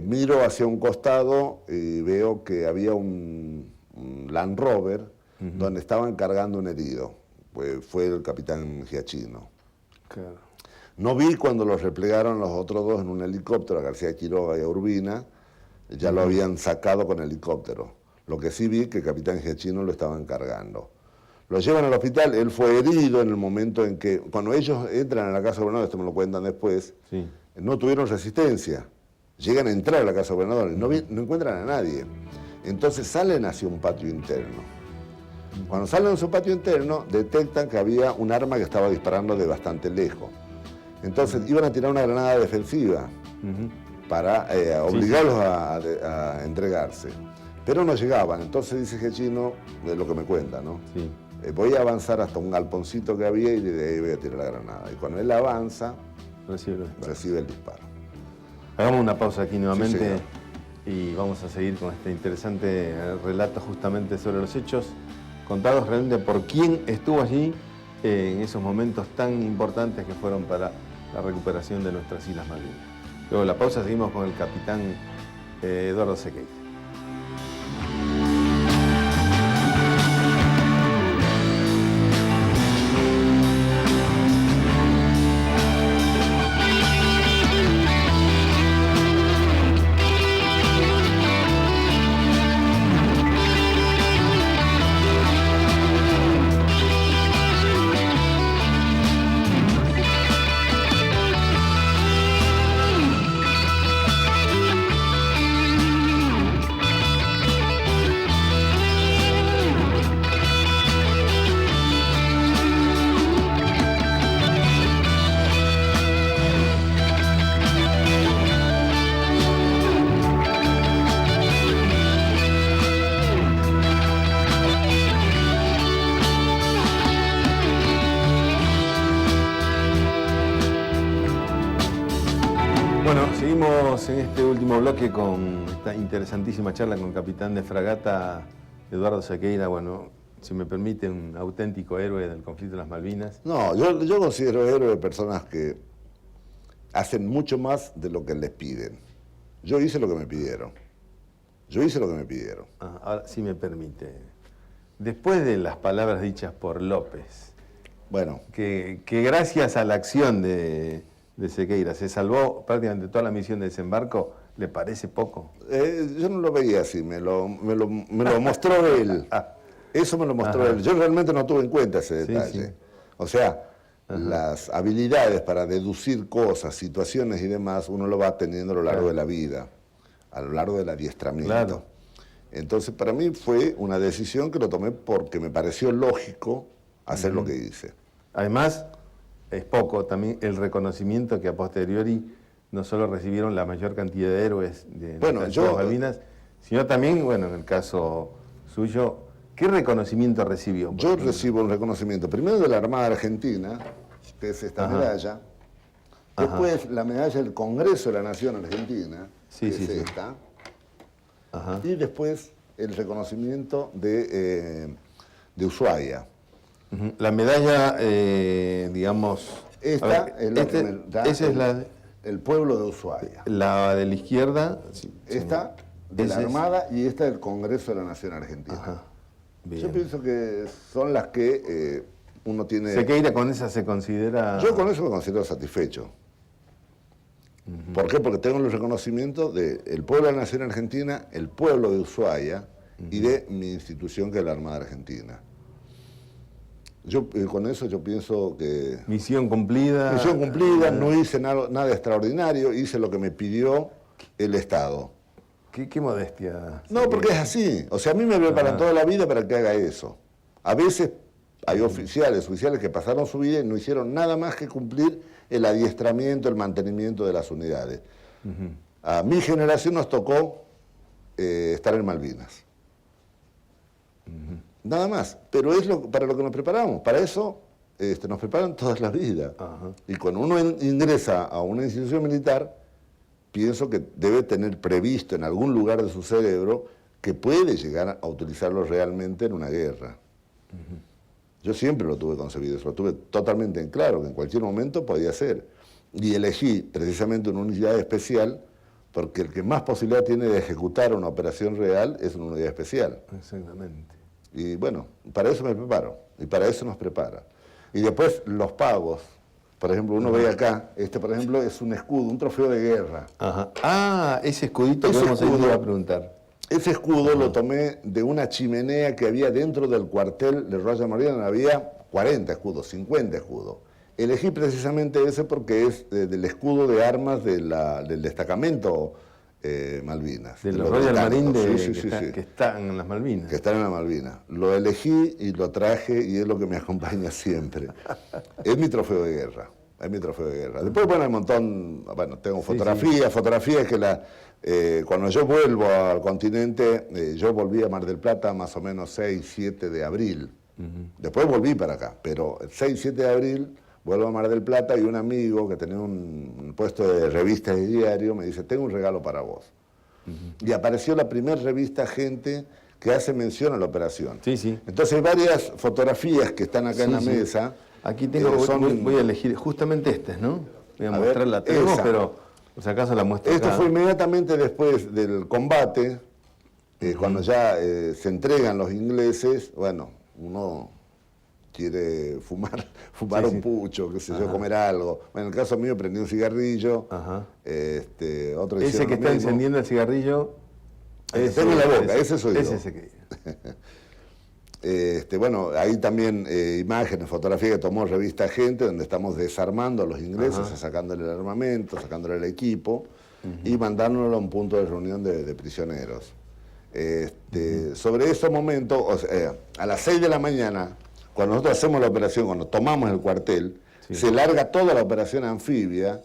Miro hacia un costado y veo que había un Land Rover donde estaban cargando un herido. Pues fue el capitán Giachino. Claro. No vi cuando los replegaron los otros dos en un helicóptero, a García Quiroga y a Urbina, ya lo habían sacado con helicóptero. Lo que sí vi que el capitán Giachino lo estaban cargando. Lo llevan al hospital, él fue herido en el momento en que, cuando ellos entran a la casa de gobernador, esto me lo cuentan después, no tuvieron resistencia. Llegan a entrar a la casa de gobernador y no encuentran a nadie. Entonces salen hacia un patio interno. Cuando salen hacia un patio interno, detectan que había un arma que estaba disparando de bastante lejos. Entonces iban a tirar una granada defensiva para obligarlos a entregarse. Pero no llegaban. Entonces dice Giachino, de lo que me cuenta, ¿no? Voy a avanzar hasta un galponcito que había y de ahí voy a tirar la granada. Y cuando él avanza, recibe el disparo. Hagamos una pausa aquí nuevamente Sí, y vamos a seguir con este interesante relato justamente sobre los hechos contados realmente por quién estuvo allí en esos momentos tan importantes que fueron para la recuperación de nuestras Islas Malvinas. Luego de la pausa seguimos con el capitán Eduardo Sequeira. Seguimos en este último bloque con esta interesantísima charla con el capitán de fragata Eduardo Sequeira. Bueno, si me permite, un auténtico héroe del conflicto de las Malvinas. No, yo considero héroe personas que hacen mucho más de lo que les piden. Yo hice lo que me pidieron. Ahora, si me permite, después de las palabras dichas por López, bueno, que gracias a la acción de Sequeira se salvó prácticamente toda la misión de desembarco, ¿le parece poco? Yo no lo veía así, me lo mostró él. Eso me lo mostró él. Yo realmente no tuve en cuenta ese detalle. O sea, las habilidades para deducir cosas, situaciones y demás, uno lo va teniendo a lo largo de la vida, a lo largo del adiestramiento. Claro. Entonces, para mí fue una decisión que lo tomé porque me pareció lógico hacer lo que hice. Además, es poco también el reconocimiento que a posteriori no solo recibieron la mayor cantidad de héroes de las Malvinas, sino también, bueno, en el caso suyo, ¿qué reconocimiento recibió? Yo recibo un reconocimiento, primero de la Armada Argentina, que es esta medalla, después la medalla del Congreso de la Nación Argentina, que es esta, y después el reconocimiento de Ushuaia. La medalla, digamos... Esta es la que me da el pueblo de Ushuaia. La de la izquierda... Esta de la Armada y esta del Congreso de la Nación Argentina. Yo pienso que son las que uno tiene... Sequeira con esa se considera... Yo con eso me considero satisfecho. ¿Por qué? Porque tengo el reconocimiento del pueblo de la Nación Argentina, el pueblo de Ushuaia y de mi institución, que es la Armada Argentina. Yo con eso yo pienso que... Misión cumplida. Misión cumplida, no hice nada extraordinario, hice lo que me pidió el Estado. Qué modestia. No, porque es así. O sea, a mí me preparan toda la vida para que haga eso. A veces hay oficiales que pasaron su vida y no hicieron nada más que cumplir el adiestramiento, el mantenimiento de las unidades. A mi generación nos tocó estar en Malvinas. Nada más. Pero es para lo que nos preparamos. Para eso nos preparan toda la vida. Y cuando uno ingresa a una institución militar, pienso que debe tener previsto en algún lugar de su cerebro que puede llegar a utilizarlo realmente en una guerra. Yo siempre lo tuve concebido, eso lo tuve totalmente en claro, que en cualquier momento podía ser. Y elegí precisamente una unidad especial porque el que más posibilidad tiene de ejecutar una operación real es una unidad especial. Exactamente. Y bueno, para eso me preparo, y para eso nos prepara. Y después los pagos. Por ejemplo, uno ve acá, por ejemplo es un escudo, un trofeo de guerra. Ah, ese escudito que vamos a ir a preguntar. Ese escudo lo tomé de una chimenea que había dentro del cuartel de Royal Marine. Había 40 escudos, 50 escudos. Elegí precisamente ese porque es del escudo de armas del destacamento Malvinas. De los Royal Marine que están en las Malvinas. Que están en las Malvinas. Lo elegí y lo traje y es lo que me acompaña siempre. Es mi trofeo de guerra. Es mi trofeo de guerra. Después, bueno, hay un montón, bueno, tengo fotografías que cuando yo vuelvo al continente, yo volví a Mar del Plata más o menos 6, 7 de abril. Después volví para acá, pero el 6, 7 de abril vuelvo a Mar del Plata y un amigo que tenía un puesto de revistas y diario me dice, tengo un regalo para vos. Y apareció la primera revista Gente que hace mención a la operación. Entonces hay varias fotografías que están acá en la mesa. Aquí tengo, voy a elegir justamente estas, ¿no? Voy a mostrarla, tenemos, pero por si acaso la muestro Esto acá. fue inmediatamente después del combate, cuando ya se entregan los ingleses. Bueno, uno quiere fumar un pucho, qué sé yo, comer algo. Bueno, en el caso mío prendí un cigarrillo. Otro ese que está encendiendo el cigarrillo. Tengo en la boca, ese soy yo. Ese que... Bueno, hay también imágenes, fotografías que tomó Revista Gente, donde estamos desarmando a los ingleses, sacándole el armamento, sacándole el equipo y mandándonos a un punto de reunión de prisioneros. Sobre ese momento, a las 6 de la mañana, cuando nosotros hacemos la operación, cuando tomamos el cuartel, se larga toda la operación anfibia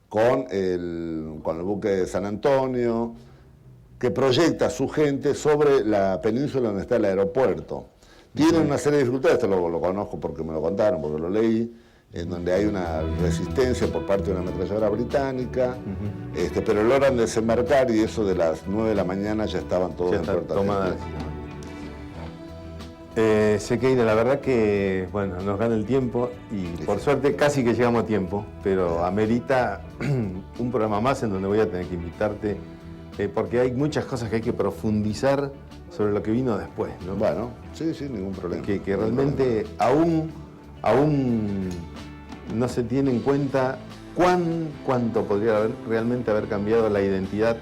con el buque de San Antonio, que proyecta a su gente sobre la península donde está el aeropuerto. Tienen una serie de dificultades, esto lo conozco porque me lo contaron, porque lo leí, en donde hay una resistencia por parte de una ametralladora británica, pero logran desembarcar y eso de las 9 de la mañana ya estaban todos en Puerto tomadas. Sequeira, la verdad que bueno, nos gana el tiempo y por suerte casi que llegamos a tiempo, pero amerita un programa más en donde voy a tener que invitarte, porque hay muchas cosas que hay que profundizar sobre lo que vino después, ¿no? Bueno, sí, ningún problema. Que realmente aún no se tiene en cuenta cuánto podría realmente haber cambiado la identidad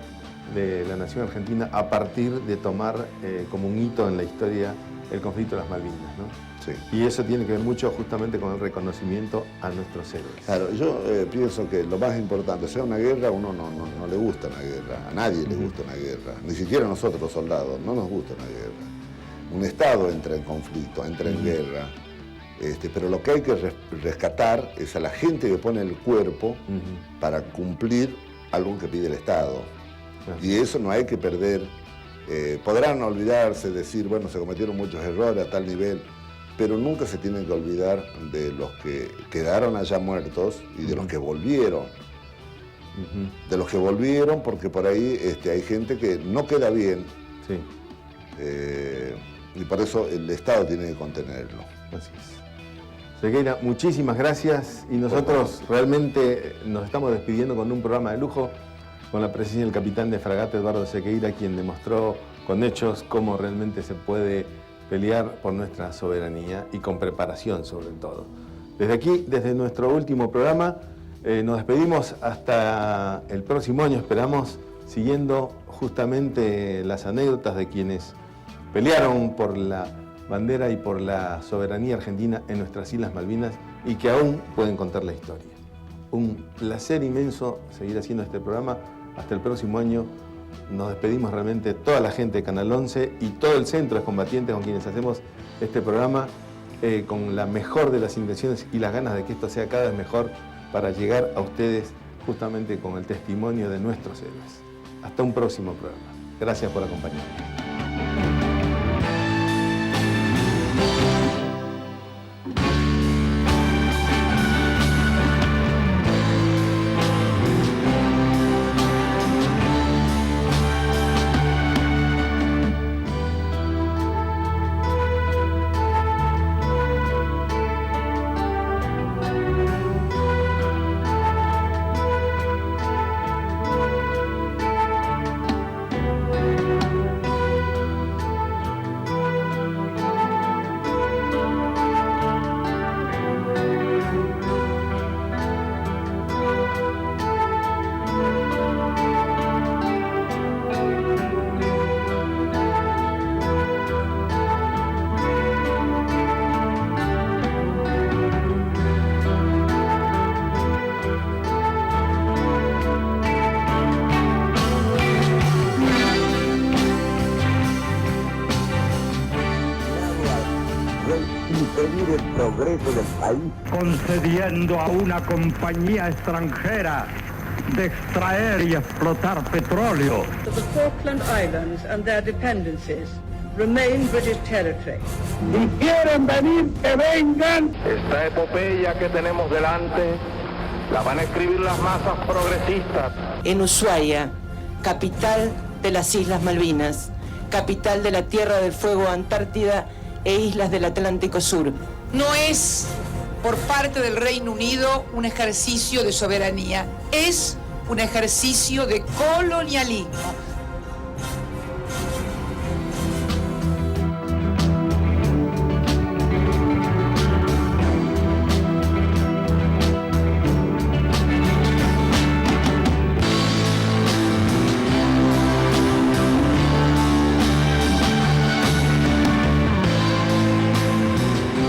de la nación argentina a partir de tomar como un hito en la historia el conflicto de las Malvinas, ¿no? Sí. Y eso tiene que ver mucho justamente con el reconocimiento a nuestros héroes. Claro, yo pienso que lo más importante, sea una guerra, a uno no le gusta una guerra, a nadie le gusta una guerra, ni siquiera a nosotros los soldados, no nos gusta una guerra. Un Estado entra en conflicto, entra en guerra, pero lo que hay que rescatar es a la gente que pone el cuerpo para cumplir algo que pide el Estado. Y eso no hay que perder. Podrán olvidarse, decir, bueno, se cometieron muchos errores a tal nivel, pero nunca se tienen que olvidar de los que quedaron allá muertos y de los que volvieron. De los que volvieron, porque por ahí hay gente que no queda bien. Sí. Y por eso el Estado tiene que contenerlo. Así es. Sequeira, muchísimas gracias y nosotros realmente nos estamos despidiendo con un programa de lujo, con la presencia del capitán de fragata Eduardo Sequeira, quien demostró con hechos cómo realmente se puede pelear por nuestra soberanía y con preparación sobre todo. Desde aquí, desde nuestro último programa, nos despedimos hasta el próximo año, esperamos, siguiendo justamente las anécdotas de quienes pelearon por la bandera y por la soberanía argentina en nuestras Islas Malvinas y que aún pueden contar la historia. Un placer inmenso seguir haciendo este programa. Hasta el próximo año. Nos despedimos realmente toda la gente de Canal 11 y todo el Centro de Combatientes con quienes hacemos este programa con la mejor de las intenciones y las ganas de que esto sea cada vez mejor para llegar a ustedes justamente con el testimonio de nuestros héroes. Hasta un próximo programa. Gracias por acompañarnos. impedir el progreso del país, concediendo a una compañía extranjera de extraer y explotar petróleo. The Falkland Islands and their dependencies remain British territory. Si quieren venir, que vengan. Esta epopeya que tenemos delante la van a escribir las masas progresistas. En Ushuaia, capital de las Islas Malvinas, capital de la Tierra del Fuego, Antártida e islas del Atlántico Sur. No es por parte del Reino Unido un ejercicio de soberanía, es un ejercicio de colonialismo.